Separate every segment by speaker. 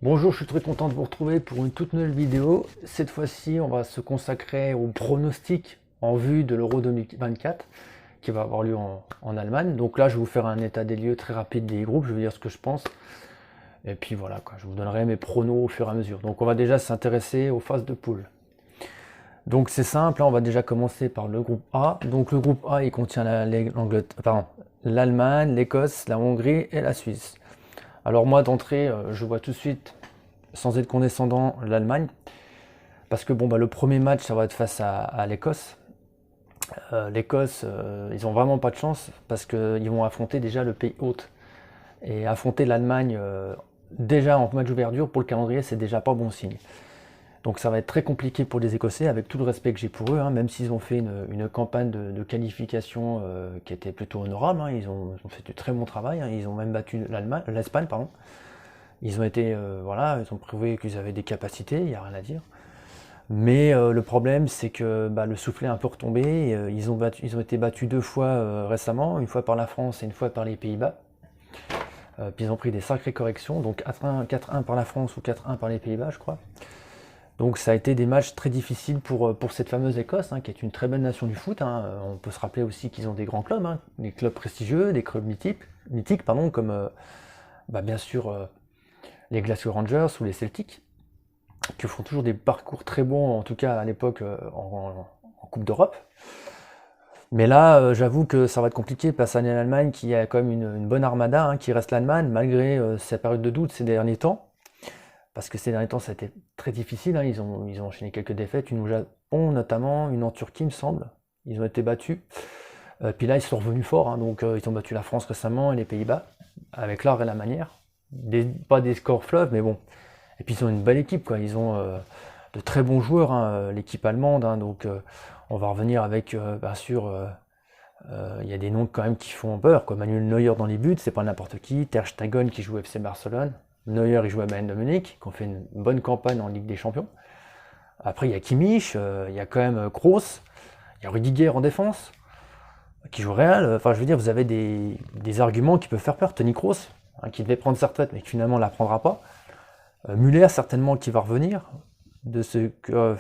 Speaker 1: Bonjour, je suis très content de vous retrouver pour une toute nouvelle vidéo. Cette fois-ci, on va se consacrer au pronostic en vue de l'Euro 2024 qui va avoir lieu en Allemagne. Donc là, je vais vous faire un état des lieux très rapide des groupes, je vais vous dire ce que je pense. Et puis voilà, quoi, je vous donnerai mes pronos au fur et à mesure. Donc on va déjà s'intéresser aux phases de poule. Donc c'est simple, là, on va déjà commencer par le groupe A. Donc le groupe A, il contient l'Allemagne, l'Écosse, la Hongrie et la Suisse. Alors moi d'entrée, je vois tout de suite, sans être condescendant, l'Allemagne. Parce que bon, le premier match, ça va être face à l'Écosse. L'Écosse, ils ont vraiment pas de chance parce qu'ils vont affronter déjà le pays hôte. Et affronter l'Allemagne déjà en match d'ouverture pour le calendrier, c'est déjà pas bon signe. Donc ça va être très compliqué pour les Écossais, avec tout le respect que j'ai pour eux, même s'ils ont fait une campagne de qualification qui était plutôt honorable. Ils ont fait du très bon travail, ils ont même battu l'Espagne, pardon. Ils ont été, voilà, ils ont prouvé qu'ils avaient des capacités, il n'y a rien à dire. Mais le problème, c'est que le soufflet est un peu retombé. Ils ont été battus deux fois récemment, une fois par la France et une fois par les Pays-Bas. Puis ils ont pris des sacrées corrections, donc 4-1 par la France ou 4-1 par les Pays-Bas, je crois. Donc ça a été des matchs très difficiles pour cette fameuse Écosse, qui est une très belle nation du foot. On peut se rappeler aussi qu'ils ont des grands clubs, des clubs prestigieux, des clubs mythiques comme bien sûr les Glasgow Rangers ou les Celtics, qui font toujours des parcours très bons, en tout cas à l'époque en Coupe d'Europe. Mais là, j'avoue que ça va être compliqué face à l'Allemagne qui a quand même une bonne armada, qui reste l'Allemagne, malgré sa période de doute ces derniers temps. Parce que ces derniers temps, ça a été très difficile. Ils ont enchaîné quelques défaites, une au Japon notamment, une en Turquie, il me semble. Ils ont été battus. Puis là, ils sont revenus forts. Donc, ils ont battu la France récemment et les Pays-Bas, avec l'art et la manière. Pas des scores fleuves, mais bon. Et puis, ils ont une belle équipe, quoi. Ils ont de très bons joueurs, l'équipe allemande. Donc, on va revenir avec, bien sûr, il y a des noms quand même qui font peur, quoi. Manuel Neuer dans les buts, c'est pas n'importe qui. Ter Stegen qui joue au FC Barcelone. Neuer, il joue à Bayern de Munich, qui ont fait une bonne campagne en Ligue des Champions. Après, il y a Kimmich, il y a quand même Kroos, il y a Rudiger en défense, qui joue Real. Enfin, je veux dire, vous avez des arguments qui peuvent faire peur. Toni Kroos, qui devait prendre sa retraite, mais qui finalement ne la prendra pas. Müller, certainement, qui va revenir. De ce que,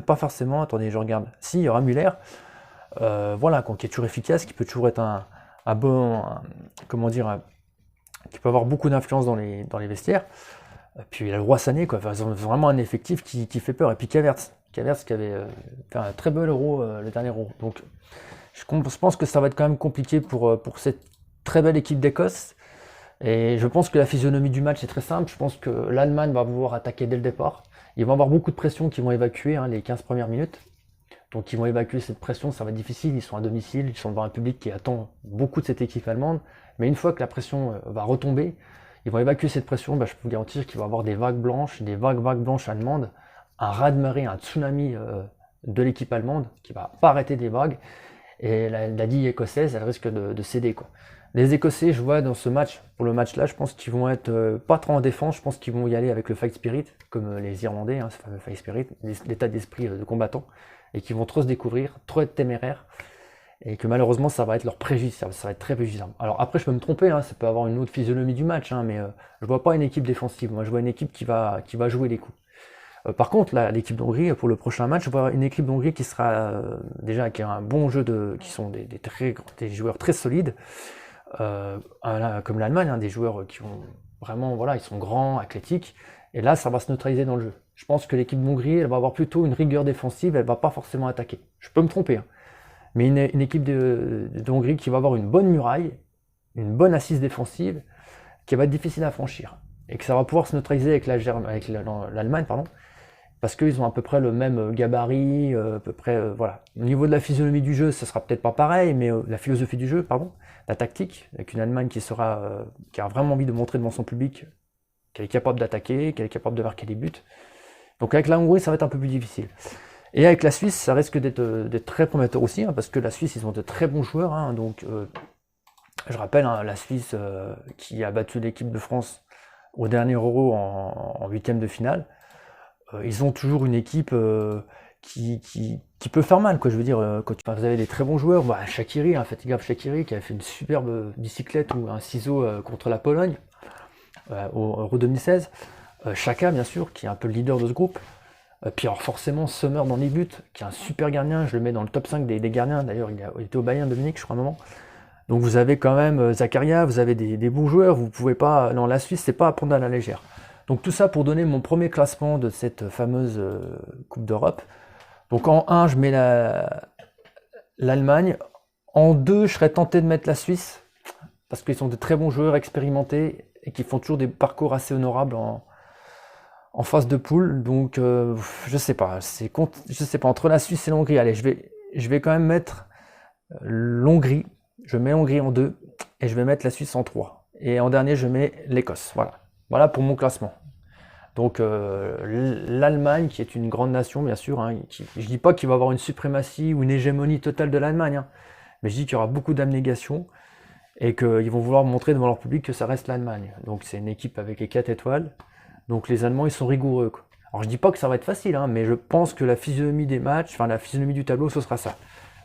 Speaker 1: pas forcément, attendez, je regarde. Si, il y aura Müller, voilà, qui est toujours efficace, qui peut toujours être un bon, qui peut avoir beaucoup d'influence dans les vestiaires. Et puis il y a le Roi Sané, quoi. Enfin, ils ont vraiment un effectif qui fait peur. Et puis Kavertz qui avait fait un très bel Euro, le dernier Euro. Donc je pense que ça va être quand même compliqué pour cette très belle équipe d'Écosse. Et je pense que la physionomie du match est très simple. Je pense que l'Allemagne va vouloir attaquer dès le départ. Ils vont avoir beaucoup de pression qui vont évacuer les 15 premières minutes. Donc ils vont évacuer cette pression, ça va être difficile, ils sont à domicile, ils sont devant un public qui attend beaucoup de cette équipe allemande. Mais une fois que la pression va retomber, ils vont évacuer cette pression, je peux vous garantir qu'il va y avoir des vagues blanches allemandes, un raz-de-marée, un tsunami de l'équipe allemande qui va pas arrêter des vagues. Et la digue écossaise, elle risque de céder, quoi. Les Écossais, je vois dans ce match, pour le match là, je pense qu'ils vont être pas trop en défense, je pense qu'ils vont y aller avec le fight spirit, comme les Irlandais, ce fameux fight spirit, l'état d'esprit de combattant, et qui vont trop se découvrir, trop être téméraires, et que malheureusement ça va être leur préjudice, ça va être très préjudiciable. Alors après je peux me tromper, ça peut avoir une autre physionomie du match, mais je vois pas une équipe défensive, moi je vois une équipe qui va jouer les coups. Par contre, l'équipe d'Hongrie, pour le prochain match, je vois une équipe d'Hongrie qui sera déjà qui a un bon jeu, qui sont des joueurs très solides, comme l'Allemagne, des joueurs qui ont vraiment, voilà, ils sont grands, athlétiques, et là ça va se neutraliser dans le jeu. Je pense que l'équipe d'Hongrie, elle va avoir plutôt une rigueur défensive, elle va pas forcément attaquer. Je peux me tromper, mais une équipe d'Hongrie qui va avoir une bonne muraille, une bonne assise défensive, qui va être difficile à franchir, et que ça va pouvoir se neutraliser avec l'Allemagne, parce qu'ils ont à peu près le même gabarit, à peu près, voilà. Au niveau de la physionomie du jeu, ça sera peut-être pas pareil, mais la philosophie du jeu, la tactique, avec une Allemagne qui a vraiment envie de montrer devant son public qu'elle est capable d'attaquer, qu'elle est capable de marquer des buts. Donc avec la Hongrie, ça va être un peu plus difficile. Et avec la Suisse, ça risque d'être très prometteur aussi, parce que la Suisse, ils ont de très bons joueurs. Donc, je rappelle, la Suisse qui a battu l'équipe de France au dernier Euro en huitième de finale. Ils ont toujours une équipe qui peut faire mal, quoi. Je veux dire, quand vous avez des très bons joueurs, Shaqiri, infatigable Shaqiri, qui a fait une superbe bicyclette ou un ciseau contre la Pologne au Euro 2016. Chaka, bien sûr, qui est un peu le leader de ce groupe. Puis alors forcément, Sommer dans les buts, qui est un super gardien, je le mets dans le top 5 des gardiens, d'ailleurs il était au Bayern Dominique, je crois, à un moment. Donc vous avez quand même Zakaria, vous avez des bons joueurs, vous pouvez pas... Non, la Suisse, c'est pas à prendre à la légère. Donc tout ça pour donner mon premier classement de cette fameuse Coupe d'Europe. Donc en 1, je mets l'Allemagne. En 2, je serais tenté de mettre la Suisse, parce qu'ils sont de très bons joueurs expérimentés et qui font toujours des parcours assez honorables en phase de poule. Donc je sais pas, je sais pas, entre la Suisse et l'Hongrie, allez, je vais quand même mettre l'Hongrie. Je mets l'Hongrie en 2 et je vais mettre la Suisse en 3. Et en dernier, je mets l'Écosse. Voilà pour mon classement. Donc l'Allemagne, qui est une grande nation, bien sûr, hein, je dis pas qu'il va avoir une suprématie ou une hégémonie totale de l'Allemagne, hein, mais je dis qu'il y aura beaucoup d'abnégation et qu'ils vont vouloir montrer devant leur public que ça reste l'Allemagne. Donc c'est une équipe avec les 4 étoiles. Donc les Allemands, ils sont rigoureux, quoi. Alors je dis pas que ça va être facile, hein, mais je pense que la physionomie des matchs, enfin la physionomie du tableau, ce sera ça.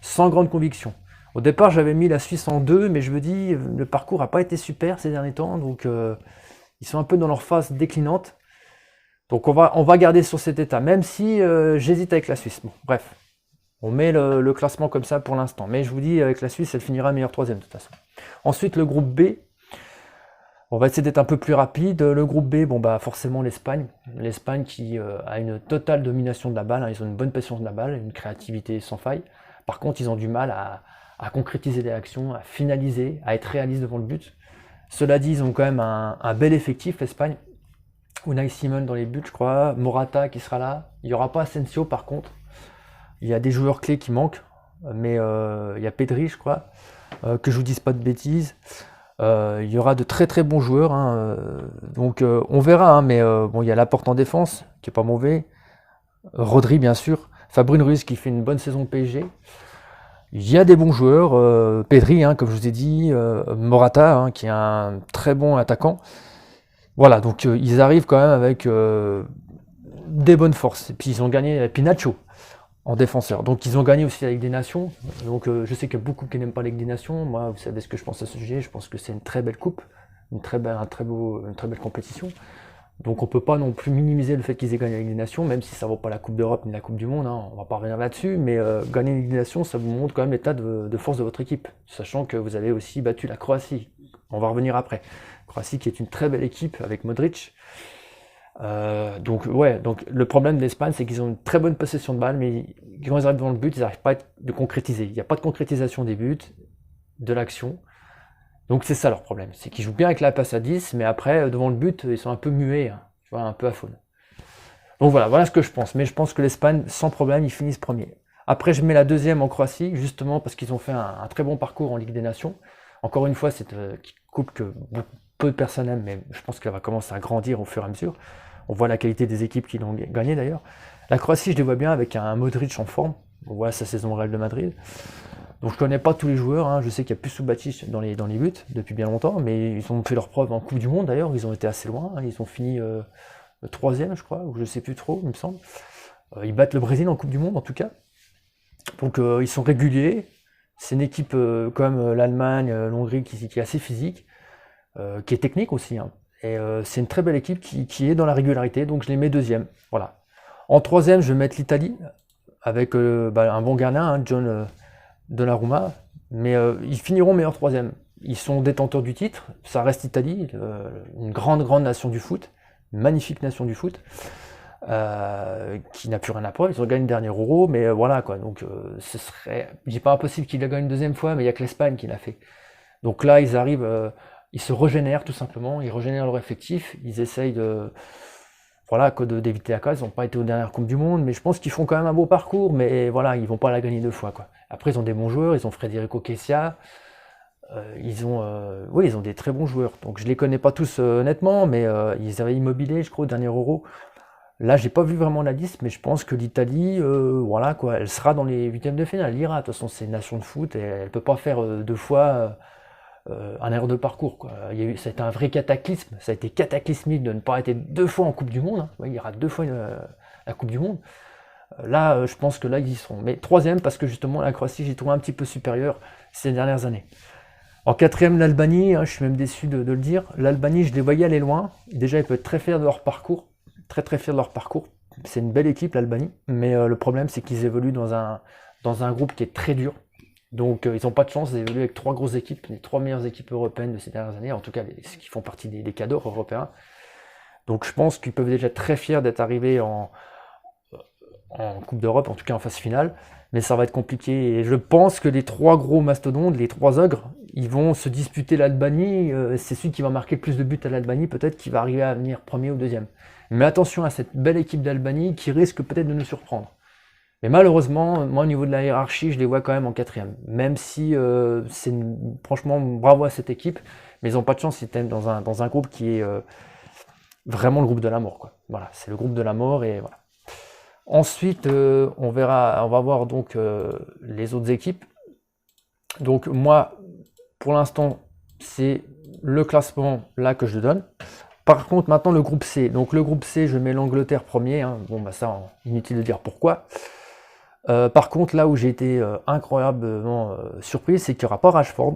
Speaker 1: Sans grande conviction. Au départ, j'avais mis la Suisse en 2, mais je me dis, le parcours n'a pas été super ces derniers temps, donc ils sont un peu dans leur phase déclinante. Donc on va garder sur cet état, même si j'hésite avec la Suisse. Bon, bref, on met le classement comme ça pour l'instant. Mais je vous dis, avec la Suisse, elle finira meilleure troisième de toute façon. Ensuite, le groupe B. On va essayer d'être un peu plus rapide. Le groupe B, bon bah forcément l'Espagne. L'Espagne qui a une totale domination de la balle, hein. Ils ont une bonne possession de la balle, une créativité sans faille. Par contre, ils ont du mal à concrétiser des actions, à finaliser, à être réalistes devant le but. Cela dit, ils ont quand même un bel effectif, l'Espagne. Unai Simon dans les buts, je crois. Morata qui sera là. Il n'y aura pas Asensio, par contre. Il y a des joueurs clés qui manquent. Mais il y a Pedri, je crois. Que je vous dise pas de bêtises. Il y aura de très très bons joueurs. Hein. Donc on verra. Hein, mais bon, il y a Laporte en défense, qui est pas mauvais. Rodri, bien sûr. Fabrine Ruiz qui fait une bonne saison de PSG. Il y a des bons joueurs, Pedri, hein, comme je vous ai dit, Morata, hein, qui est un très bon attaquant. Voilà, donc ils arrivent quand même avec des bonnes forces. Et puis ils ont gagné, et puis Nacho en défenseur. Donc ils ont gagné aussi la Ligue des Nations. Donc je sais qu'il y a beaucoup qui n'aiment pas la Ligue des Nations. Moi, vous savez ce que je pense à ce sujet. Je pense que c'est une très belle coupe, une très belle compétition. Donc on peut pas non plus minimiser le fait qu'ils aient gagné la Ligue des Nations, même si ça vaut pas la Coupe d'Europe ni la Coupe du Monde, hein, on va pas revenir là-dessus, mais gagner la Ligue des Nations, ça vous montre quand même l'état de force de votre équipe, sachant que vous avez aussi battu la Croatie, on va revenir après. Croatie qui est une très belle équipe avec Modric. Donc le problème de l'Espagne, c'est qu'ils ont une très bonne possession de balle, mais quand ils arrivent devant le but, ils n'arrivent pas de concrétiser. Il n'y a pas de concrétisation des buts, de l'action. Donc c'est ça leur problème, c'est qu'ils jouent bien avec la passe à 10, mais après, devant le but, ils sont un peu muets, hein, tu vois, un peu aphones. Donc voilà ce que je pense. Mais je pense que l'Espagne, sans problème, ils finissent premier. Après, je mets la deuxième en Croatie, justement parce qu'ils ont fait un très bon parcours en Ligue des Nations. Encore une fois, c'est une coupe que peu de personnes aiment, mais je pense qu'elle va commencer à grandir au fur et à mesure. On voit la qualité des équipes qui l'ont gagné d'ailleurs. La Croatie, je les vois bien avec un Modric en forme. On voit sa saison au Real de Madrid. Donc je connais pas tous les joueurs, hein. Je sais qu'il y a plus Subasic dans les buts depuis bien longtemps, mais ils ont fait leur preuve en Coupe du Monde d'ailleurs, ils ont été assez loin, hein. Ils ont fini 3e je crois, ou je sais plus trop, il me semble. Ils battent le Brésil en Coupe du Monde en tout cas. Donc ils sont réguliers, c'est une équipe comme l'Allemagne, l'Hongrie qui est assez physique, qui est technique aussi, hein. Et c'est une très belle équipe qui est dans la régularité, donc je les mets deuxième. Voilà. En troisième, je vais mettre l'Italie, avec un bon gardien, hein, John Donnarumma, mais ils finiront meilleur troisième. Ils sont détenteurs du titre, ça reste Italie, une grande nation du foot, une magnifique nation du foot, qui n'a plus rien à prouver. Ils ont gagné le dernier Euro, mais voilà quoi. Donc ce serait, je dis pas impossible qu'ils la gagnent une deuxième fois, mais il y a que l'Espagne qui l'a fait. Donc là, ils arrivent, ils se régénèrent tout simplement, ils régénèrent leur effectif, ils essayent d'éviter la casse. Ils n'ont pas été aux dernières Coupes du Monde, mais je pense qu'ils font quand même un beau parcours, mais voilà, ils vont pas la gagner deux fois, quoi. Après, ils ont des bons joueurs, ils ont Federico Chiesa, ils ont des très bons joueurs. Donc je les connais pas tous honnêtement, mais ils avaient Immobilier, je crois, au dernier Euro. Là, j'ai pas vu vraiment la liste, mais je pense que l'Italie, voilà quoi, elle sera dans les huitièmes de finale. Elle ira. De toute façon, c'est une nation de foot et elle peut pas faire deux fois un erreur de parcours, quoi. Ça a été un vrai cataclysme. Ça a été cataclysmique de ne pas être deux fois en Coupe du Monde, hein. Il y aura deux fois la Coupe du Monde. Là, je pense que là, ils y seront. Mais troisième, parce que justement, la Croatie, j'ai trouvé un petit peu supérieure ces dernières années. En quatrième, l'Albanie, hein, je suis même déçu de le dire. L'Albanie, je les voyais aller loin. Déjà, ils peuvent être très fiers de leur parcours. Très très fiers de leur parcours. C'est une belle équipe, l'Albanie. Mais le problème, c'est qu'ils évoluent dans un groupe qui est très dur. Donc ils n'ont pas de chance d'évoluer avec trois grosses équipes, les trois meilleures équipes européennes de ces dernières années, en tout cas ceux qui font partie des cadors européens. Donc je pense qu'ils peuvent déjà être très fiers d'être arrivés en Coupe d'Europe, en tout cas en phase finale, mais ça va être compliqué. Et je pense que les trois gros mastodontes, les trois ogres, ils vont se disputer l'Albanie. C'est celui qui va marquer le plus de buts à l'Albanie, peut-être qui va arriver à venir premier ou deuxième. Mais attention à cette belle équipe d'Albanie qui risque peut-être de nous surprendre. Mais malheureusement, moi au niveau de la hiérarchie, je les vois quand même en quatrième. Même si franchement bravo à cette équipe, mais ils n'ont pas de chance, ils étaient dans un groupe qui est vraiment le groupe de la mort, quoi. Voilà, c'est le groupe de la mort et voilà. Ensuite, on va voir donc les autres équipes. Donc moi, pour l'instant, c'est le classement là que je donne. Par contre, maintenant le groupe C. Donc le groupe C, je mets l'Angleterre premier. Hein. Bon, bah ça, inutile de dire pourquoi. Par contre, là où j'ai été incroyablement surpris, c'est qu'il n'y aura pas Rashford.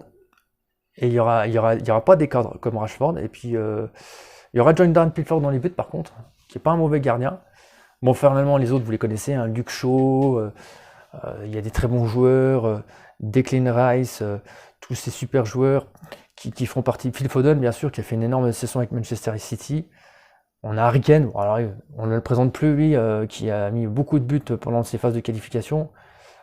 Speaker 1: Et il y aura pas des cadres comme Rashford. Et puis, il y aura Jordan Pickford dans les buts, par contre, qui n'est pas un mauvais gardien. Bon, finalement, les autres, vous les connaissez, hein, Luke Shaw, il y a des très bons joueurs, Declan Rice, tous ces super joueurs qui font partie. Phil Foden, bien sûr, qui a fait une énorme saison avec Manchester City. On a Harry Kane, alors on ne le présente plus, lui, qui a mis beaucoup de buts pendant ses phases de qualification.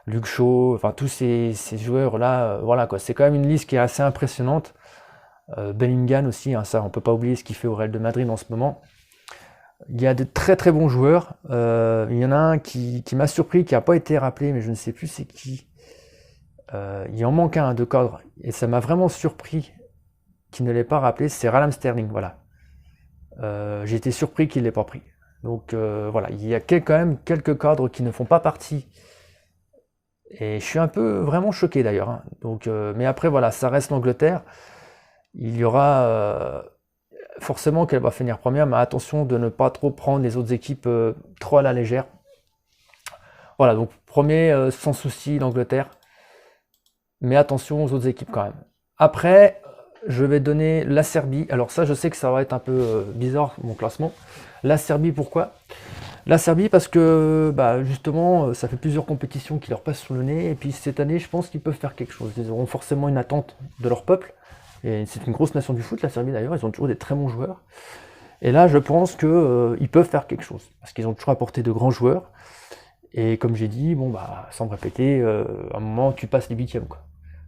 Speaker 1: Luke Shaw, enfin tous ces joueurs-là, voilà quoi. C'est quand même une liste qui est assez impressionnante. Bellingham aussi, hein, ça, on peut pas oublier ce qu'il fait au Real de Madrid en ce moment. Il y a de très très bons joueurs. Il y en a un qui m'a surpris, qui n'a pas été rappelé, mais je ne sais plus c'est qui. Il en manque un de cadre, et ça m'a vraiment surpris qu'il ne l'ait pas rappelé, c'est Raheem Sterling, voilà. J'ai été surpris qu'il ne l'ait pas pris. Donc voilà, il y a quand même quelques cadres qui ne font pas partie. Et je suis un peu vraiment choqué d'ailleurs. Hein. Donc, mais après voilà, ça reste l'Angleterre. Il y aura forcément qu'elle va finir première, mais attention de ne pas trop prendre les autres équipes trop à la légère. Voilà, donc premier sans souci l'Angleterre. Mais attention aux autres équipes quand même. Après, je vais donner la Serbie. Alors ça, je sais que ça va être un peu bizarre, mon classement. La Serbie, pourquoi ? La Serbie, parce que bah, justement, ça fait plusieurs compétitions qui leur passent sous le nez. Et puis cette année, je pense qu'ils peuvent faire quelque chose. Ils auront forcément une attente de leur peuple. Et c'est une grosse nation du foot, la Serbie d'ailleurs. Ils ont toujours des très bons joueurs. Et là, je pense qu'ils peuvent faire quelque chose. Parce qu'ils ont toujours apporté de grands joueurs. Et comme j'ai dit, bon bah, sans me répéter, à un moment, tu passes les huitièmes, quoi.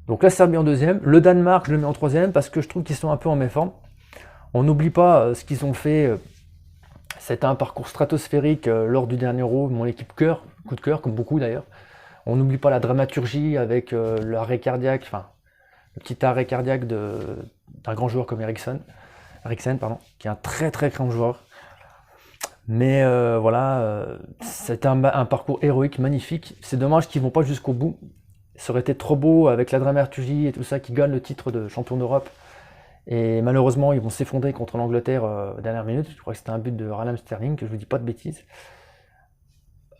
Speaker 1: Donc la Serbie en deuxième, le Danemark je le mets en troisième parce que je trouve qu'ils sont un peu en méforme. On n'oublie pas ce qu'ils ont fait, c'était un parcours stratosphérique lors du dernier Euro, mon équipe coup de cœur, comme beaucoup d'ailleurs. On n'oublie pas la dramaturgie avec l'arrêt cardiaque, enfin le petit arrêt cardiaque d'un grand joueur comme Eriksen, qui est un très très grand joueur. Mais voilà, c'était un parcours héroïque, magnifique. C'est dommage qu'ils ne vont pas jusqu'au bout. Ça aurait été trop beau avec la dramaturgie et tout ça qui gagne le titre de champion d'Europe. Et malheureusement, ils vont s'effondrer contre l'Angleterre dernière minute. Je crois que c'était un but de Raheem Sterling, que je ne vous dis pas de bêtises.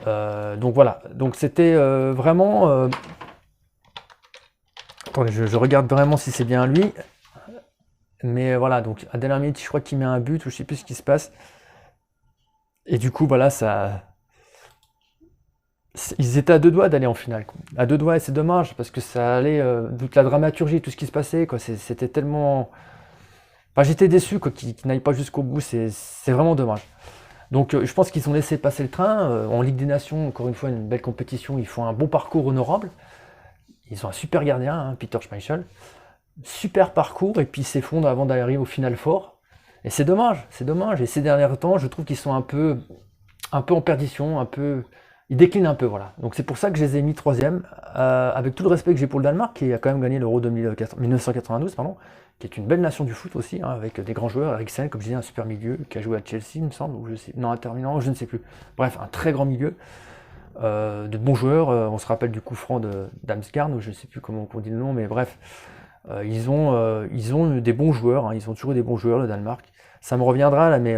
Speaker 1: Donc voilà. Donc c'était vraiment... Attendez, je regarde vraiment si c'est bien lui. Mais voilà, donc à dernière minute, je crois qu'il met un but, ou je ne sais plus ce qui se passe. Et du coup, voilà, ça... Ils étaient à deux doigts d'aller en finale, quoi. À deux doigts, et c'est dommage, parce que ça allait, toute la dramaturgie, tout ce qui se passait, quoi, c'était tellement... Enfin, j'étais déçu qu'ils n'aillent pas jusqu'au bout, c'est vraiment dommage. Donc je pense qu'ils ont laissé passer le train. En Ligue des Nations, encore une fois, une belle compétition, ils font un bon parcours honorable. Ils ont un super gardien, hein, Peter Schmeichel. Super parcours, et puis ils s'effondrent avant d'arriver au final fort. Et c'est dommage, c'est dommage. Et ces derniers temps, je trouve qu'ils sont un peu en perdition, ils déclinent un peu, voilà. Donc c'est pour ça que je les ai mis troisième, avec tout le respect que j'ai pour le Danemark, qui a quand même gagné l'Euro 1992, qui est une belle nation du foot aussi, hein, avec des grands joueurs, Eriksen, comme je disais, un super milieu, qui a joué à Chelsea, il me semble, ou je ne sais plus. Bref, un très grand milieu, de bons joueurs, on se rappelle du coup franc d'Amsgaard, ou je ne sais plus comment on dit le nom, mais bref, ils ont des bons joueurs, hein, ils ont toujours eu des bons joueurs, le Danemark. Ça me reviendra là, mais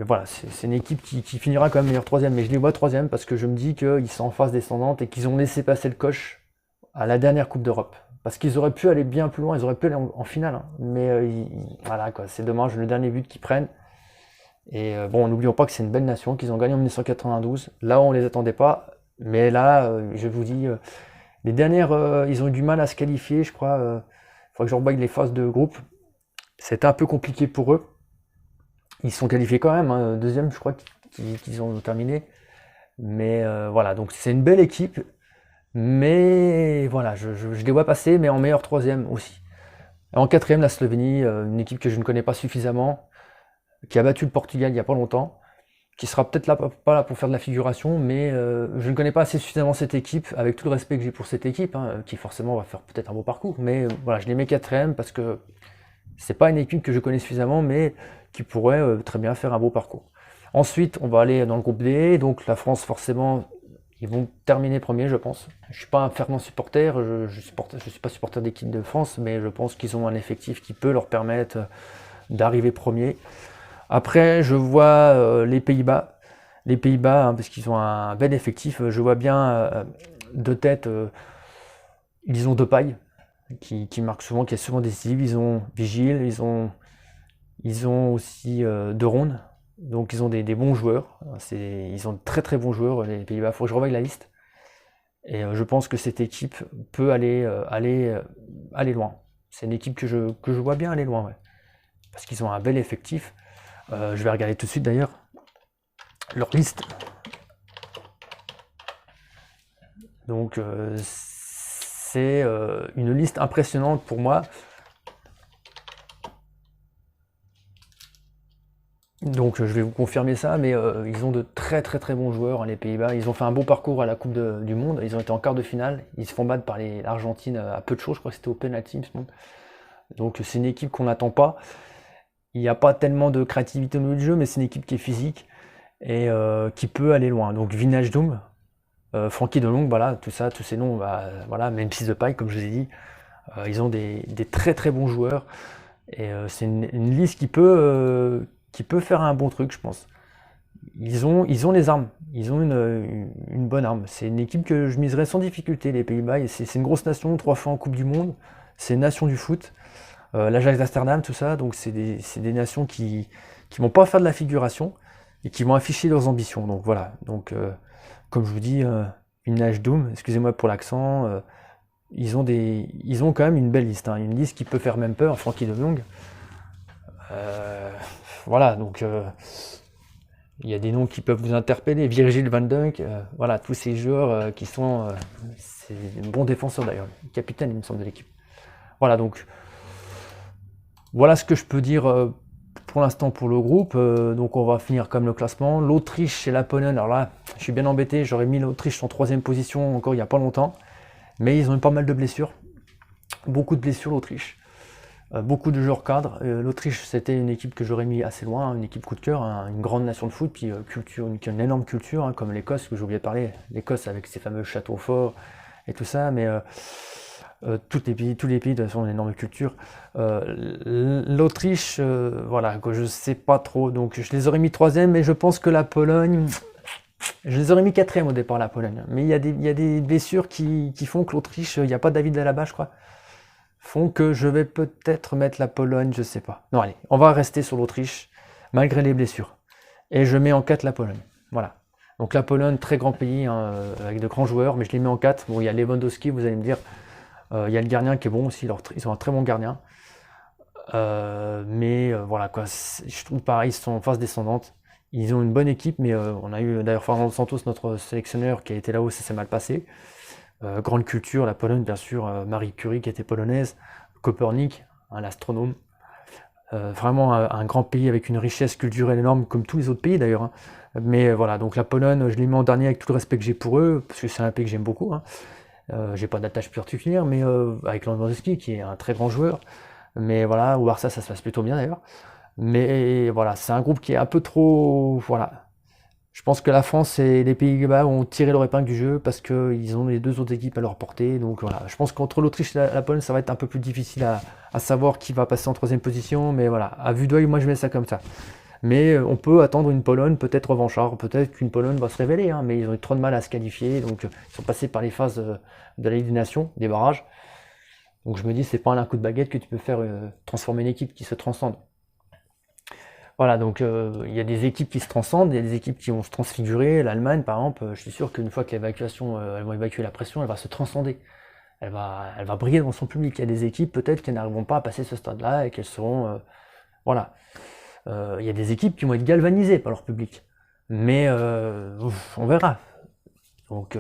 Speaker 1: voilà, c'est une équipe qui finira quand même meilleur troisième, mais je les vois troisième parce que je me dis qu'ils sont en phase descendante et qu'ils ont laissé passer le coche à la dernière Coupe d'Europe. Parce qu'ils auraient pu aller bien plus loin, ils auraient pu aller en finale, hein. Mais voilà quoi, c'est dommage le dernier but qu'ils prennent. Et bon, n'oublions pas que c'est une belle nation, qu'ils ont gagné en 1992. Là, on les attendait pas. Mais là, je vous dis, les dernières, ils ont eu du mal à se qualifier, je crois. Il faudrait que je revoie les phases de groupe. C'était un peu compliqué pour eux. Ils sont qualifiés quand même, hein. Deuxième, je crois qu'ils ont terminé. Mais voilà, donc c'est une belle équipe. Mais voilà, je les vois passer, mais en meilleur troisième aussi. Et en quatrième, la Slovénie, une équipe que je ne connais pas suffisamment, qui a battu le Portugal il n'y a pas longtemps, qui sera peut-être là, pas là pour faire de la figuration, mais je ne connais pas assez suffisamment cette équipe, avec tout le respect que j'ai pour cette équipe, hein, qui forcément va faire peut-être un beau parcours. Mais voilà, je les mets quatrième parce que c'est pas une équipe que je connais suffisamment, mais qui pourrait très bien faire un beau parcours. Ensuite, on va aller dans le groupe D, donc la France forcément. Ils vont terminer premier, je pense. Je suis pas un fervent supporter, je suis pas supporter d'équipe de France, mais je pense qu'ils ont un effectif qui peut leur permettre d'arriver premier. Après, je vois les Pays-Bas. Les Pays-Bas, hein, parce qu'ils ont un bel effectif, je vois bien de tête, ils ont Depay, qui marque souvent, qui est souvent décisif. Ils ont Vigil, ils ont aussi De Ronde. Donc ils ont des bons joueurs, ils ont de très très bons joueurs les Pays-Bas, il faut que je revoie la liste. Et je pense que cette équipe peut aller loin. C'est une équipe que je vois bien aller loin, ouais. Parce qu'ils ont un bel effectif. Je vais regarder tout de suite d'ailleurs leur liste. Donc c'est une liste impressionnante pour moi. Donc je vais vous confirmer ça, mais ils ont de très très très bons joueurs, hein, les Pays-Bas. Ils ont fait un beau parcours à la Coupe du Monde. Ils ont été en quart de finale. Ils se font battre par l'Argentine à peu de choses. Je crois que c'était au penalty, il me semble. Donc c'est une équipe qu'on n'attend pas. Il n'y a pas tellement de créativité au niveau du jeu, mais c'est une équipe qui est physique et qui peut aller loin. Donc Wijnaldum, Frenkie de Jong, voilà, tout ça, tous ces noms, bah, voilà, Memphis Depay, comme je vous ai dit. Ils ont des très très bons joueurs. Et c'est une liste qui peut faire un bon truc, je pense. Ils ont les armes, ils ont une bonne arme. C'est une équipe que je miserais sans difficulté, les Pays-Bas. C'est une grosse nation, 3 fois en Coupe du Monde. C'est une nation du foot. L'Ajax d'Amsterdam, tout ça. Donc c'est des nations qui vont pas faire de la figuration et qui vont afficher leurs ambitions. Donc voilà. Donc comme je vous dis, Wijnaldum, excusez-moi pour l'accent. Ils ont quand même une belle liste, hein. Une liste qui peut faire même peur. Frenkie de Jong. Voilà, donc il y a des noms qui peuvent vous interpeller. Virgil van Dijk, voilà, tous ces joueurs qui sont. C'est un bon défenseur d'ailleurs, capitaine, il me semble, de l'équipe. Voilà, donc voilà ce que je peux dire pour l'instant pour le groupe. Donc on va finir comme le classement. L'Autriche et la Pologne, alors là, je suis bien embêté, j'aurais mis l'Autriche en 3ème position encore il n'y a pas longtemps. Mais ils ont eu pas mal de blessures. Beaucoup de blessures, l'Autriche. Beaucoup de joueurs cadres. L'Autriche, c'était une équipe que j'aurais mis assez loin, une équipe coup de cœur, hein, une grande nation de foot, puis une énorme culture, hein, comme l'Écosse, que j'ai oublié de parler. L'Écosse avec ses fameux châteaux forts et tout ça, mais tous les pays, de toute façon, ont une énorme culture. L'Autriche, voilà, que je sais pas trop, donc je les aurais mis 3ème, mais je pense que la Pologne, je les aurais mis 4ème au départ, la Pologne. Mais il y a des blessures qui font que l'Autriche, il n'y a pas David Alaba, je crois, font que je vais peut-être mettre la Pologne, je sais pas. Non, allez, on va rester sur l'Autriche, malgré les blessures. Et je mets en 4 la Pologne. Voilà. Donc la Pologne, très grand pays, hein, avec de grands joueurs, mais je les mets en 4. Bon, il y a Lewandowski, vous allez me dire. Il y a le gardien qui est bon aussi, ils ont un très bon gardien. Mais voilà, quoi, je trouve pareil, ils sont en phase descendante. Ils ont une bonne équipe, mais on a eu d'ailleurs Fernando Santos, notre sélectionneur, qui a été là-haut, ça s'est mal passé. Grande culture, la Pologne, bien sûr, Marie Curie qui était polonaise, Copernic, un astronome. Vraiment un grand pays avec une richesse culturelle énorme, comme tous les autres pays d'ailleurs, hein. Mais voilà, donc la Pologne, je les mets en dernier avec tout le respect que j'ai pour eux, parce que c'est un pays que j'aime beaucoup, hein. J'ai pas d'attache particulière, mais avec Lewandowski, qui est un très grand joueur. Mais voilà, au Barça, ça se passe plutôt bien d'ailleurs. Mais voilà, c'est un groupe qui est un peu trop. Voilà. Je pense que la France et les Pays-Bas ont tiré leur épingle du jeu parce qu'ils ont les deux autres équipes à leur portée. Donc voilà, je pense qu'entre l'Autriche et la Pologne, ça va être un peu plus difficile à savoir qui va passer en 3ème position. Mais voilà, à vue d'œil, moi je mets ça comme ça. Mais on peut attendre une Pologne peut-être revanchard. Peut-être qu'une Pologne va se révéler, hein, mais ils ont eu trop de mal à se qualifier. Donc ils sont passés par les phases de la Ligue des Nations, des barrages. Donc je me dis, c'est pas un coup de baguette que tu peux faire transformer une équipe qui se transcende. Voilà, donc il y a des équipes qui se transcendent, il y a des équipes qui vont se transfigurer. L'Allemagne, par exemple, je suis sûr qu'une fois que l'évacuation, elles vont évacuer la pression, elle va se transcender. Elle va briller dans son public. Il y a des équipes peut-être qui n'arriveront pas à passer ce stade-là et qu'elles seront, voilà. Il y a des équipes qui vont être galvanisées par leur public, mais on verra. Donc,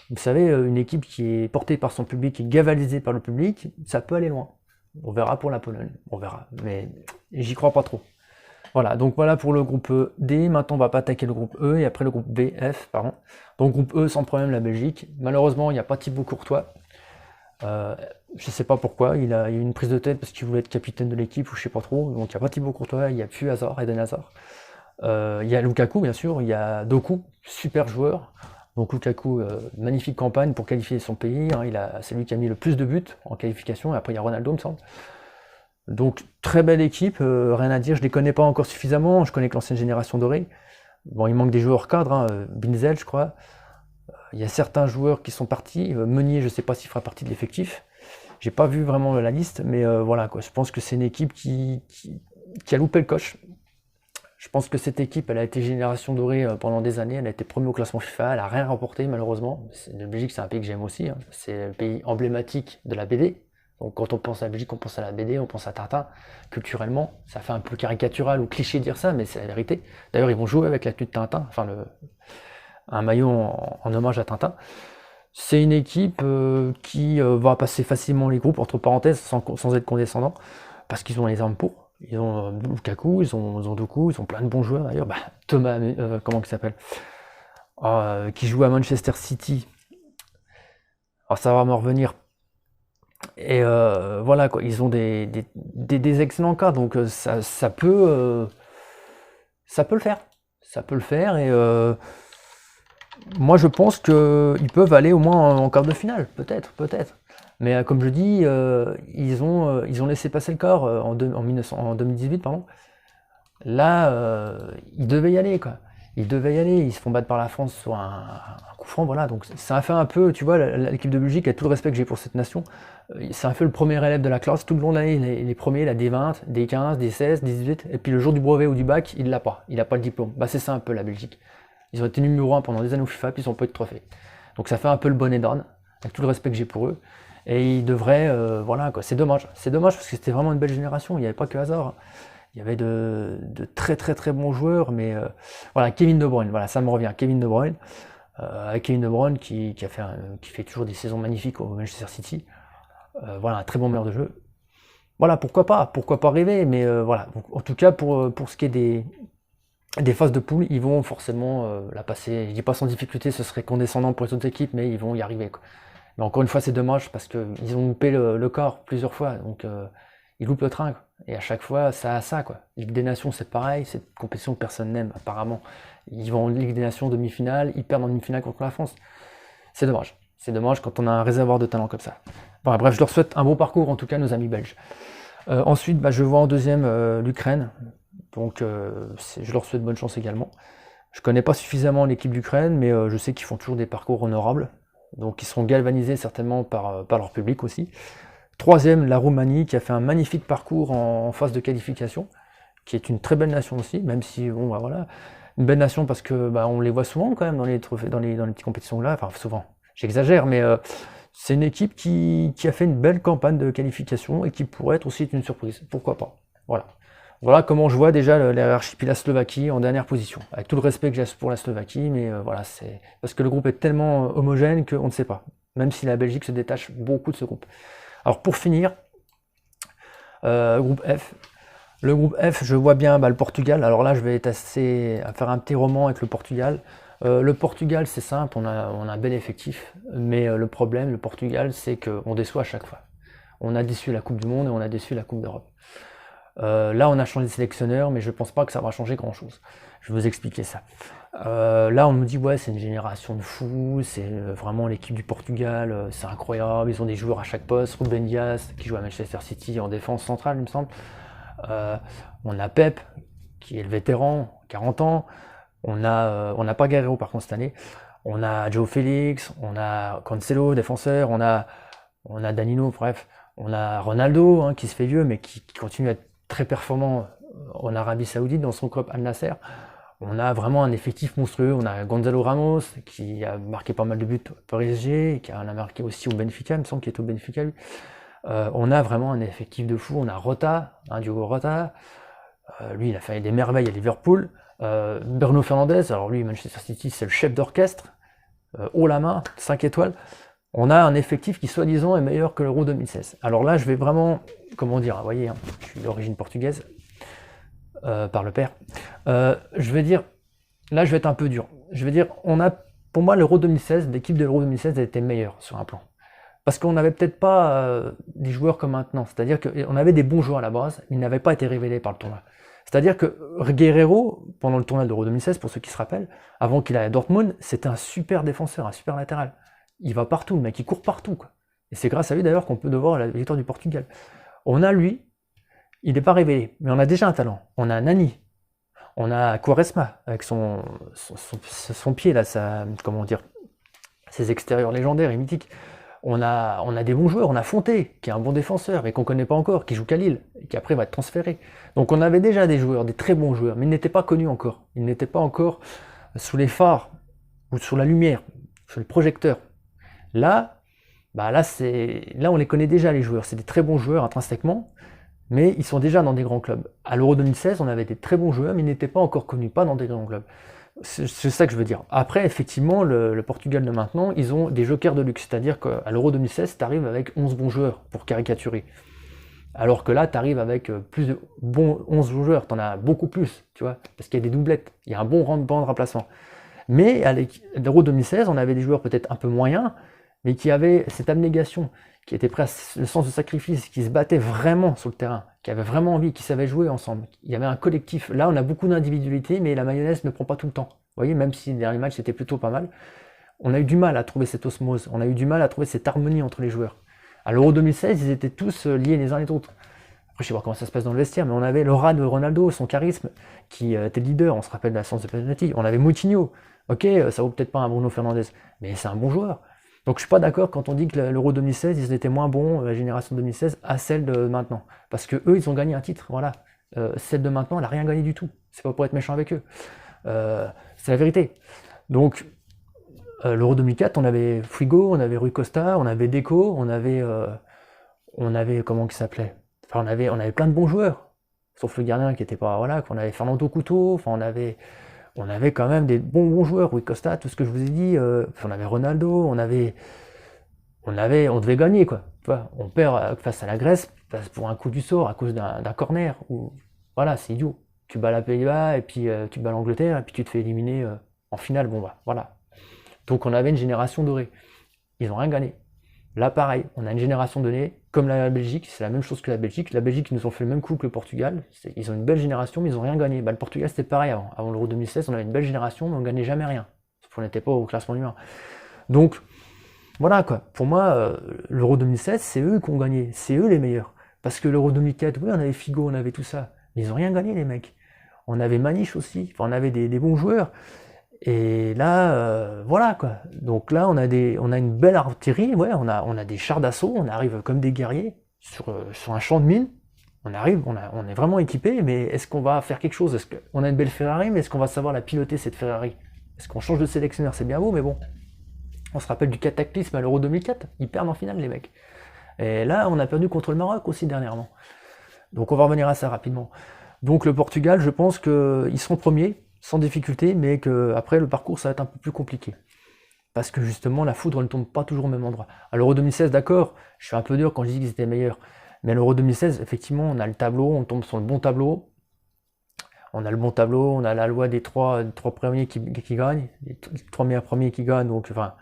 Speaker 1: vous savez, une équipe qui est portée par son public, qui est galvanisée par le public, ça peut aller loin. On verra pour la Pologne, on verra, mais j'y crois pas trop. Voilà, donc voilà pour le groupe D. Maintenant, on va pas attaquer le groupe E et après le groupe B, F, pardon. Donc groupe E, sans problème, la Belgique. Malheureusement, il n'y a pas Thibaut Courtois. Je sais pas pourquoi, il a eu une prise de tête parce qu'il voulait être capitaine de l'équipe ou je sais pas trop. Donc il n'y a pas Thibaut Courtois, il n'y a plus Hazard, Eden Hazard. Il y a Lukaku, bien sûr, il y a Doku, super joueur. Donc Lukaku, magnifique campagne pour qualifier son pays. Hein, c'est lui qui a mis le plus de buts en qualification. Et après, il y a Ronaldo, me semble. Donc très belle équipe, rien à dire. Je les connais pas encore suffisamment. Je connais que l'ancienne génération dorée. Bon, il manque des joueurs cadres, hein, Binzel, je crois. Il y a certains joueurs qui sont partis. Meunier, je ne sais pas s'il fera partie de l'effectif. J'ai pas vu vraiment la liste, mais voilà quoi. Je pense que c'est une équipe qui a loupé le coche. Je pense que cette équipe, elle a été génération dorée pendant des années. Elle a été première au classement FIFA. Elle a rien remporté malheureusement. La Belgique, c'est un pays que j'aime aussi. Hein. C'est le pays emblématique de la BD. Donc quand on pense à la Belgique, on pense à la BD, on pense à Tintin. Culturellement, ça fait un peu caricatural ou cliché de dire ça, mais c'est la vérité. D'ailleurs, ils vont jouer avec la tenue de Tintin, enfin un maillot en hommage à Tintin. C'est une équipe qui va passer facilement les groupes, entre parenthèses, sans être condescendant, parce qu'ils ont les armes pour. Ils ont Lukaku, ils ont Doku, ils ont plein de bons joueurs d'ailleurs. Bah, Thomas, comment il s'appelle qui joue à Manchester City. Alors ça va me revenir. Et voilà quoi, ils ont des excellents cas, donc ça peut le faire. Ça peut le faire et moi je pense qu'ils peuvent aller au moins en quart de finale, peut-être. Mais comme je dis, ils ont laissé passer le corps en 2018, pardon. Là, ils devaient y aller, quoi. Ils devaient y aller, ils se font battre par la France sur un coup franc, voilà. Donc ça a fait un peu, tu vois, l'équipe de Belgique, avec tout le respect que j'ai pour cette nation, c'est un peu le premier élève de la classe, tout le long de l'année, les premiers, la D20, D15, D16, D18, et puis le jour du brevet ou du bac, il l'a pas, il a pas le diplôme. Bah c'est ça un peu la Belgique. Ils ont été numéro 1 pendant des années au FIFA, puis ils ont pas eu de trophée. Donc ça fait un peu le bonnet d'âne, avec tout le respect que j'ai pour eux. Et ils devraient, voilà quoi, c'est dommage parce que c'était vraiment une belle génération, il n'y avait pas que hasard. Il y avait de très très très bons joueurs, mais voilà, Kevin De Bruyne, voilà, ça me revient, Kevin De Bruyne, avec Kevin De Bruyne qui fait toujours des saisons magnifiques au Manchester City, voilà, un très bon meneur de jeu. Voilà, pourquoi pas rêver, mais voilà. Donc, en tout cas, pour ce qui est des phases de poule, ils vont forcément la passer. Je dis pas sans difficulté, ce serait condescendant pour les autres équipes, mais ils vont y arriver, quoi. Mais encore une fois, c'est dommage parce qu'ils ont loupé le corps plusieurs fois, donc ils loupent le train, quoi. Et à chaque fois, ça a ça, quoi. Ligue des Nations, c'est pareil, c'est une compétition que personne n'aime, apparemment. Ils vont en Ligue des Nations, demi-finale, ils perdent en demi-finale contre la France. C'est dommage. C'est dommage quand on a un réservoir de talent comme ça. Bon, bref, je leur souhaite un bon parcours, en tout cas, nos amis belges. Ensuite, bah, je vois en deuxième l'Ukraine. Donc, je leur souhaite bonne chance également. Je connais pas suffisamment l'équipe d'Ukraine, mais je sais qu'ils font toujours des parcours honorables. Donc, ils seront galvanisés certainement par leur public aussi. Troisième, la Roumanie, qui a fait un magnifique parcours en phase de qualification, qui est une très belle nation aussi, même si, bon, bah, voilà, une belle nation parce que bah, on les voit souvent quand même dans les trophées, dans les petites compétitions là, enfin souvent, j'exagère, mais c'est une équipe qui a fait une belle campagne de qualification et qui pourrait être aussi une surprise, pourquoi pas. Voilà. Voilà comment je vois déjà la hiérarchie, puis la Slovaquie en dernière position. Avec tout le respect que j'ai pour la Slovaquie, mais voilà, c'est parce que le groupe est tellement homogène qu'on ne sait pas. Même si la Belgique se détache beaucoup de ce groupe. Alors pour finir, groupe F. Le groupe F, je vois bien le Portugal. Alors là, je vais être à faire un petit roman avec le Portugal. Le Portugal, c'est simple, on a un bel effectif, mais le problème, le Portugal, c'est qu'on déçoit à chaque fois. On a déçu la Coupe du Monde et on a déçu la Coupe d'Europe. Là, on a changé de sélectionneur, mais je pense pas que ça va changer grand-chose. Je vais vous expliquer ça. Là, on me dit, ouais, c'est une génération de fous, c'est vraiment l'équipe du Portugal, c'est incroyable, ils ont des joueurs à chaque poste. Ruben Dias, qui joue à Manchester City en défense centrale, il me semble. On a Pep, qui est le vétéran, 40 ans. On n'a pas Guerrero, par contre, cette année. On a Joe Félix, on a Cancelo, défenseur, on a on a Danilo, bref, on a Ronaldo qui se fait vieux, mais qui continue à être très performant en Arabie Saoudite dans son club Al Nasser. On a vraiment un effectif monstrueux. On a Gonzalo Ramos qui a marqué pas mal de buts au PSG, qui en a marqué aussi au Benfica, il me semble qu'il est au Benfica lui. On a vraiment un effectif de fou. On a Rota, Diogo Rota. Lui, il a fait des merveilles à Liverpool. Bruno Fernandes, alors lui, Manchester City, c'est le chef d'orchestre. Haut la main, 5 étoiles. On a un effectif qui, soi-disant, est meilleur que l'Euro 2016. Alors là, je vais vraiment, comment dire, vous voyez, je suis d'origine portugaise, par le père. Je vais dire, là, je vais être un peu dur. Je vais dire, pour moi, l'Euro 2016, l'équipe de l'Euro 2016 a été meilleure sur un plan. Parce qu'on n'avait peut-être pas des joueurs comme maintenant. C'est-à-dire qu'on avait des bons joueurs à la base, mais ils n'avaient pas été révélés par le tournoi. C'est-à-dire que Guerreiro, pendant le tournoi de l'Euro 2016, pour ceux qui se rappellent, avant qu'il aille à Dortmund, c'était un super défenseur, un super latéral. Il va partout, le mec, il court partout, quoi. Et c'est grâce à lui d'ailleurs qu'on peut devoir la victoire du Portugal. On a lui, il n'est pas révélé, mais on a déjà un talent. On a Nani, on a Quaresma, avec son pied, là, comment dire, ses extérieurs légendaires et mythiques. On a des bons joueurs, on a Fonté, qui est un bon défenseur, mais qu'on ne connaît pas encore, qui joue qu'à Lille, et qui après va être transféré. Donc on avait déjà des joueurs, des très bons joueurs, mais ils n'étaient pas connus encore. Ils n'étaient pas encore sous les phares, ou sous la lumière, sous le projecteur. Là, là on les connaît déjà, les joueurs. C'est des très bons joueurs intrinsèquement, mais ils sont déjà dans des grands clubs. À l'Euro 2016, on avait des très bons joueurs, mais ils n'étaient pas encore connus, pas dans des grands clubs. C'est ça que je veux dire. Après, effectivement, le Portugal de maintenant, ils ont des jokers de luxe. C'est-à-dire qu'à l'Euro 2016, tu arrives avec 11 bons joueurs, pour caricaturer. Alors que là, tu arrives avec plus de 11 bons joueurs. Tu en as beaucoup plus, tu vois, parce qu'il y a des doublettes. Il y a un bon banc de remplaçants. Mais à l'Euro 2016, on avait des joueurs peut-être un peu moyens, mais qui avaient cette abnégation, qui étaient prêts à le sens de sacrifice, qui se battaient vraiment sur le terrain, qui avaient vraiment envie, qui savaient jouer ensemble. Il y avait un collectif. Là, on a beaucoup d'individualité, mais la mayonnaise ne prend pas tout le temps. Vous voyez, même si les derniers matchs c'était plutôt pas mal, on a eu du mal à trouver cette osmose, on a eu du mal à trouver cette harmonie entre les joueurs. À l'Euro 2016, ils étaient tous liés les uns les autres. Après, je sais pas comment ça se passe dans le vestiaire, mais on avait l'aura de Ronaldo, son charisme, qui était leader, on se rappelle de la séance de penalty. On avait Moutinho. Ok, ça vaut peut-être pas un Bruno Fernandes, mais c'est un bon joueur. Donc je suis pas d'accord quand on dit que l'Euro 2016, ils étaient moins bons, la génération 2016, à celle de maintenant. Parce que eux, ils ont gagné un titre, voilà. Celle de maintenant, elle a rien gagné du tout. C'est pas pour être méchant avec eux. C'est la vérité. Donc, l'Euro 2004, on avait Figo, on avait Rui Costa, on avait Deco, on avait comment il s'appelait. Enfin, on avait plein de bons joueurs. Sauf le gardien qui était pas, voilà, qu'on avait Fernando Couto, enfin, on avait quand même des bons joueurs, Rui Costa, tout ce que je vous ai dit, on avait Ronaldo, on devait gagner, quoi. Tu vois, on perd face à la Grèce pour un coup du sort à cause d'un corner, ou voilà, c'est idiot. Tu bats la Pays-Bas, et puis tu bats l'Angleterre, et puis tu te fais éliminer en finale, bon bah, voilà. Donc on avait une génération dorée. Ils n'ont rien gagné. Là, pareil, on a une génération donnée, comme la Belgique, c'est la même chose que la Belgique. La Belgique, ils nous ont fait le même coup que le Portugal. Ils ont une belle génération, mais ils n'ont rien gagné. Le Portugal, c'était pareil avant. Avant l'Euro 2016, on avait une belle génération, mais on ne gagnait jamais rien. Sauf qu'on n'était pas au classement numéro 1. Donc, voilà quoi. Pour moi, l'Euro 2016, c'est eux qui ont gagné. C'est eux les meilleurs. Parce que l'Euro 2004, oui, on avait Figo, on avait tout ça. Mais ils n'ont rien gagné, les mecs. On avait Maniche aussi. Enfin, on avait des bons joueurs. Et là, voilà quoi. Donc là, on a une belle artillerie, ouais, on a des chars d'assaut, on arrive comme des guerriers sur un champ de mine. On arrive, on est vraiment équipé, mais est-ce qu'on va faire quelque chose? Est-ce qu'on a une belle Ferrari, mais est-ce qu'on va savoir la piloter cette Ferrari? Est-ce qu'on change de sélectionneur? C'est bien beau, mais bon. On se rappelle du cataclysme à l'Euro 2004, ils perdent en finale les mecs. Et là, on a perdu contre le Maroc aussi dernièrement. Donc on va revenir à ça rapidement. Donc le Portugal, je pense qu'ils seront premiers, sans difficulté, mais que après le parcours ça va être un peu plus compliqué. Parce que justement la foudre ne tombe pas toujours au même endroit. À l'Euro 2016, d'accord, je suis un peu dur quand je dis qu'ils étaient meilleurs. Mais à l'Euro 2016, effectivement, on a le tableau, on tombe sur le bon tableau. On a le bon tableau, on a la loi des trois premiers qui gagnent, les trois meilleurs premiers qui gagnent, donc enfin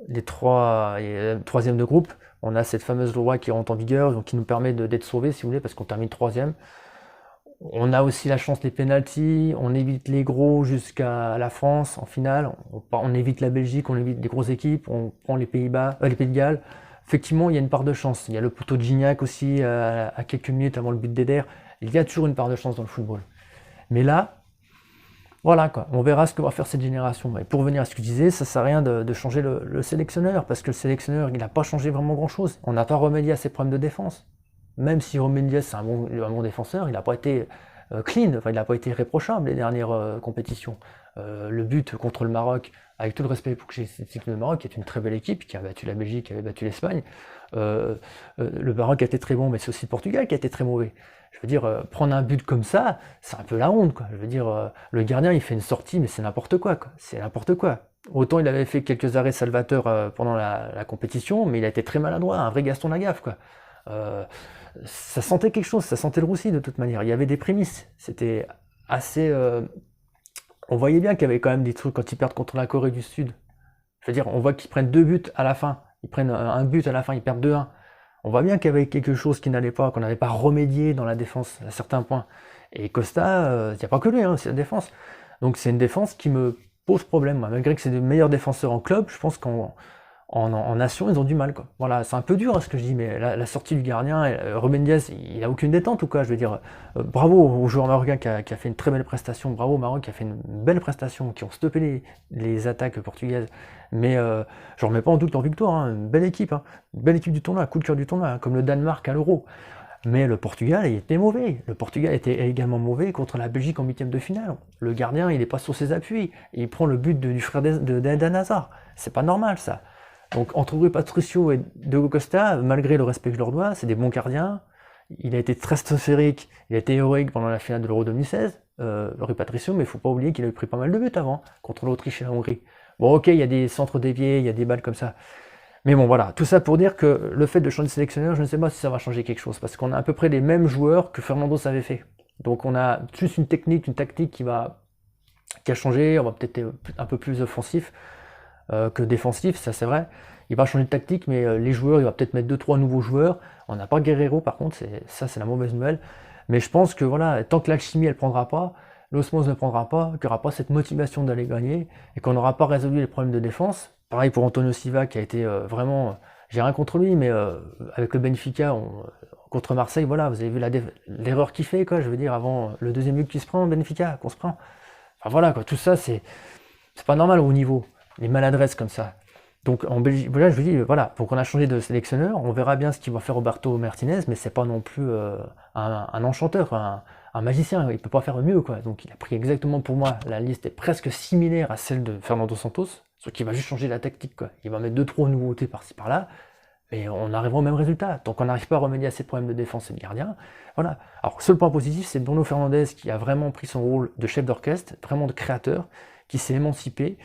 Speaker 1: les troisième de groupe. On a cette fameuse loi qui rentre en vigueur, donc qui nous permet d'être sauvés si vous voulez, parce qu'on termine troisième. On a aussi la chance des pénaltys, on évite les gros jusqu'à la France en finale, on évite la Belgique, on évite les grosses équipes, on prend les Pays-Bas, les Pays de Galles. Effectivement, il y a une part de chance. Il y a le poteau de Gignac aussi à quelques minutes avant le but d'Eder. Il y a toujours une part de chance dans le football. Mais là, Voilà quoi, on verra ce que va faire cette génération. Et pour revenir à ce que je disais, ça sert à rien de changer le sélectionneur, parce que le sélectionneur, il n'a pas changé vraiment grand-chose. On n'a pas remédié à ses problèmes de défense. Même si Romain c'est un bon défenseur, il n'a pas été clean, enfin, il n'a pas été réprochable les dernières compétitions. Le but contre le Maroc, avec tout le respect pour que j'ai cette équipe de Maroc, qui est une très belle équipe, qui a battu la Belgique, qui avait battu l'Espagne. Le Maroc a été très bon, mais c'est aussi le Portugal qui a été très mauvais. Je veux dire, prendre un but comme ça, c'est un peu la honte, quoi. Je veux dire, le gardien, il fait une sortie, mais c'est n'importe quoi, quoi. C'est n'importe quoi. Autant il avait fait quelques arrêts salvateurs pendant la compétition, mais il a été très maladroit, un vrai Gaston Lagaffe, quoi. Euh, Ça sentait quelque chose, ça sentait le roussi de toute manière. Il y avait des prémices. C'était assez. On voyait bien qu'il y avait quand même des trucs quand ils perdent contre la Corée du Sud. Je veux dire, on voit qu'ils prennent 2 buts à la fin. Ils prennent un but à la fin, ils perdent 2-1. On voit bien qu'il y avait quelque chose qui n'allait pas, qu'on n'avait pas remédié dans la défense à certains points. Et Costa, il n'y a pas que lui, hein, c'est la défense. Donc c'est une défense qui me pose problème. Moi. Malgré que c'est le meilleur défenseur en club, je pense qu'en nation, ils ont du mal. Quoi. Voilà, c'est un peu dur ce que je dis, mais la sortie du gardien, Ruben Dias, il a aucune détente ou quoi. Je veux dire, bravo au joueur marocain qui a fait une très belle prestation, bravo au Maroc qui a fait une belle prestation, qui ont stoppé les attaques portugaises. Mais je ne remets pas en doute leur victoire, hein. Une belle équipe, hein. Une belle équipe du tournoi, coup de cœur du tournoi, hein, comme le Danemark à l'Euro. Mais le Portugal, il était mauvais. Le Portugal était également mauvais contre la Belgique en huitième de finale. Le gardien, il n'est pas sur ses appuis. Il prend le but du frère d'Eden Hazard. C'est pas normal, ça. Donc, entre Rui Patricio et Diogo Costa, malgré le respect que je leur dois, c'est des bons gardiens. Il a été très stratosphérique, il a été héroïque pendant la finale de l'Euro 2016, Rui Patricio, mais il ne faut pas oublier qu'il avait pris pas mal de buts avant, contre l'Autriche et la Hongrie. Bon, ok, il y a des centres déviés, il y a des balles comme ça. Mais bon, voilà, tout ça pour dire que le fait de changer de sélectionneur, je ne sais pas si ça va changer quelque chose, parce qu'on a à peu près les mêmes joueurs que Fernando avait fait. Donc on a juste une technique, une tactique qui a changé, on va peut-être être un peu plus offensif que défensif, ça c'est vrai. Il va changer de tactique, mais les joueurs, il va peut-être mettre 2-3 nouveaux joueurs. On n'a pas Guerrero par contre, ça c'est la mauvaise nouvelle. Mais je pense que voilà, tant que l'alchimie elle prendra pas, l'osmose ne prendra pas, qu'il n'y aura pas cette motivation d'aller gagner, et qu'on n'aura pas résolu les problèmes de défense. Pareil pour Antonio Silva qui a été vraiment, j'ai rien contre lui, mais avec le Benfica contre Marseille, voilà, vous avez vu l'erreur qu'il fait, quoi. Je veux dire, avant le deuxième but qui se prend, Benfica, qu'on se prend. Enfin voilà, quoi, tout ça c'est pas normal au haut niveau, les maladresses comme ça. Donc en Belgique, voilà, je vous dis, voilà, donc on a changé de sélectionneur, on verra bien ce qu'il va faire Roberto Martinez, mais c'est pas non plus un enchanteur, un magicien, il peut pas faire mieux, quoi. Donc il a pris exactement pour moi, la liste est presque similaire à celle de Fernando Santos, sauf qu'il va juste changer la tactique, quoi. Il va mettre 2-3 nouveautés par-ci par-là, mais on arrivera au même résultat. Donc on n'arrive pas à remédier à ces problèmes de défense et de gardien. Voilà. Alors seul point positif, c'est Bruno Fernandes qui a vraiment pris son rôle de chef d'orchestre, vraiment de créateur, qui s'est émancipé,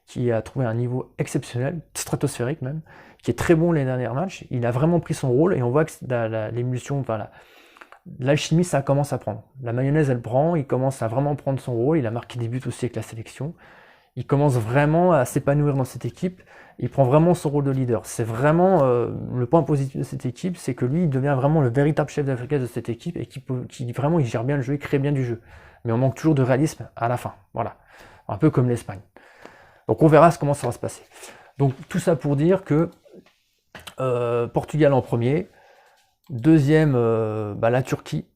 Speaker 1: qui a trouvé un niveau exceptionnel, stratosphérique même, qui est très bon les derniers matchs. Il a vraiment pris son rôle et on voit que l'émulsion, enfin l'alchimie, ça commence à prendre. La mayonnaise, elle prend, il commence à vraiment prendre son rôle. Il a marqué des buts aussi avec la sélection. Il commence vraiment à s'épanouir dans cette équipe. Il prend vraiment son rôle de leader. C'est vraiment le point positif de cette équipe, c'est que lui, il devient vraiment le véritable chef d'orchestre de cette équipe et qui vraiment, il gère bien le jeu, il crée bien du jeu. Mais on manque toujours de réalisme à la fin. Voilà. Un peu comme l'Espagne. Donc on verra comment ça va se passer. Donc tout ça pour dire que Portugal en premier, deuxième la Turquie,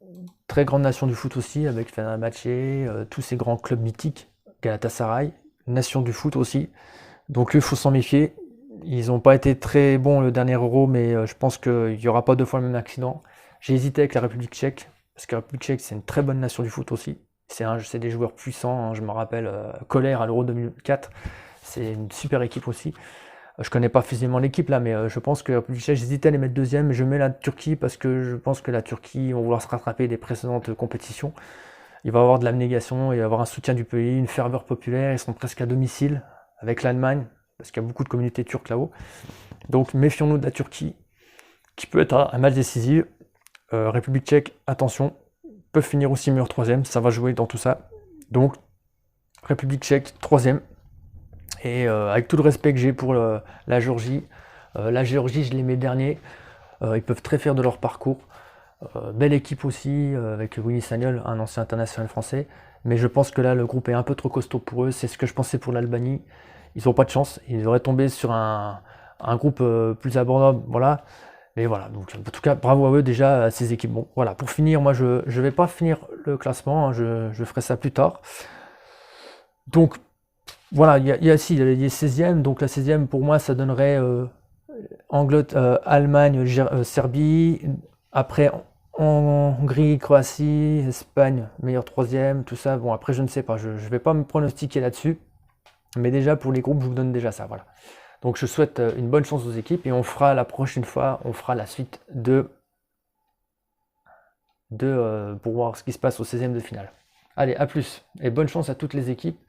Speaker 1: très grande nation du foot aussi, avec Fenerbahçe, tous ces grands clubs mythiques, Galatasaray, nation du foot aussi. Donc il faut s'en méfier. Ils n'ont pas été très bons le dernier Euro, mais je pense qu'il n'y aura pas deux fois le même accident. J'ai hésité avec la République tchèque, parce que la République tchèque c'est une très bonne nation du foot aussi. C'est des joueurs puissants, hein, je me rappelle Kohler à l'Euro 2004. C'est une super équipe aussi. Je connais pas physiquement l'équipe là, mais je pense que la République tchèque, j'hésitais à les mettre deuxième, mais je mets la Turquie parce que je pense que la Turquie va vouloir se rattraper des précédentes compétitions. Il va y avoir de l'abnégation, il va y avoir un soutien du pays, une ferveur populaire, ils sont presque à domicile avec l'Allemagne, parce qu'il y a beaucoup de communautés turques là-haut. Donc méfions-nous de la Turquie, qui peut être un match décisif. République tchèque, attention, peuvent finir aussi meilleur troisième, ça va jouer dans tout ça. Donc République tchèque, troisième. Et avec tout le respect que j'ai pour la Géorgie, je les mets derniers. Ils peuvent très fiers de leur parcours. Belle équipe aussi, avec Willy Sagnol, un ancien international français. Mais je pense que là, le groupe est un peu trop costaud pour eux. C'est ce que je pensais pour l'Albanie. Ils n'ont pas de chance. Ils devraient tomber sur un groupe plus abordable. Voilà. Mais voilà, donc en tout cas, bravo à eux déjà, à ces équipes. Bon, voilà, pour finir, moi je vais pas finir le classement, hein, je ferai ça plus tard. Donc voilà, il y a les 16e, donc la 16e pour moi ça donnerait Allemagne, Serbie, après Hongrie, Croatie, Espagne, meilleur troisième, tout ça. Bon après je ne sais pas, je ne vais pas me pronostiquer là-dessus, mais déjà pour les groupes je vous donne déjà ça, voilà. Donc je souhaite une bonne chance aux équipes et on fera la prochaine fois, on fera la suite pour voir ce qui se passe au 16e de finale. Allez, à plus et bonne chance à toutes les équipes.